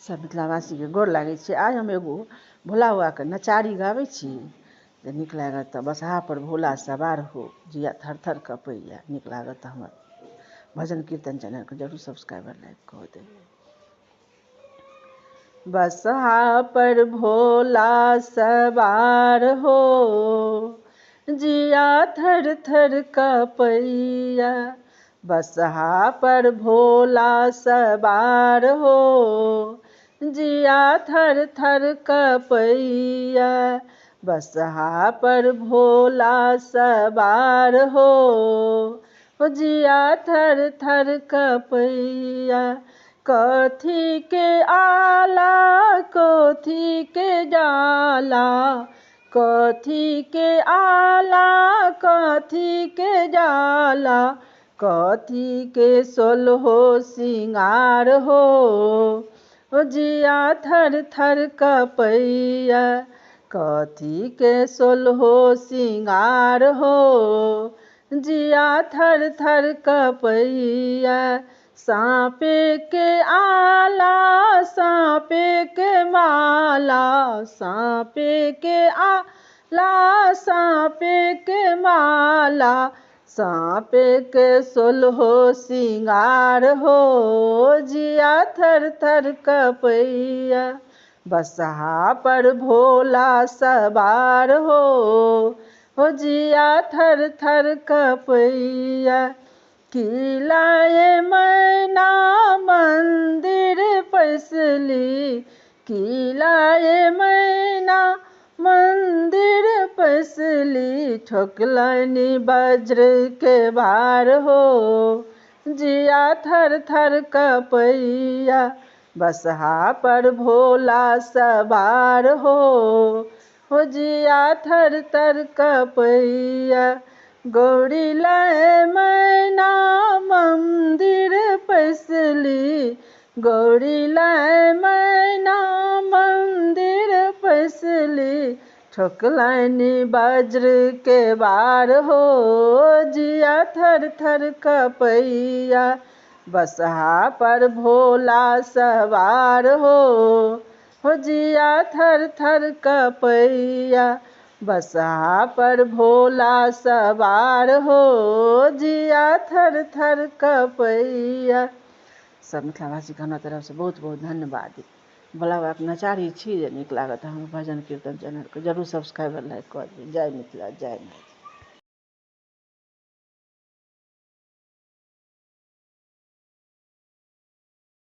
सब मिथिलावासी के गोर लागै छी। आज हम एगो भोला बाबा के नचारी गाबै छी जे नीक लागत तऽ बसहा पर भोला सवार हो जिया थर थर कपैया। नीक लागत तऽ हमर भजन कीर्तन चैनल के जरूर सब्सक्राइबर लाइक कऽ देबै। बसहा पर भोला सवार हो जिया थर थर कपैया। बसहा पर भोला सवार हो जिया थर थर कपैया। बसहा पर भोला सवार हो जिया थर थर कपैया। कथी के आला कथी के जाला, कथी के आला कथी के जाला, कथी के सोलहो सिंगार हो जिया थर थर कपैया। कथी के सोलहो सिंगार हो जिया थर थर कपैया। साँपे के आला साँपे के माला, साँपे के आला साँपे के माला, साँपे के सोलहो सिंगार हो जिया थर थर कपैया। बसहा पर भोला सवार हो जिया थर थर कपैया। किलाए मैना मंदिर पैसली, किलाए मैना मंदिर पैसली, ठोकलनि वज्र के भार हो जिया थर थर कपैया। बसहा पर भोला सवार हो जिया थर थर कपैया। गौरी लाए मैना मंदिर पैसली, गौरी लाए मैना मंदिर पैसली, ठोकलनि वज्र के बार हो जिया थर थर कपैया। बसहा पर भोला सवार हो जिया थर थर कपैया। बसहा पर भोला सवार हो जिया थर थर कपैया। सब मिथिलावासी के हमरा तरफ से बहुत बहुत धन्यवाद। भोला बाबा के नचारी छी जे नीक लागत हमर भजन कीर्तन चैनल के जरूर सब्सक्राइबर लाइक कऽ देबै। जय मिथिला जय मैथिली।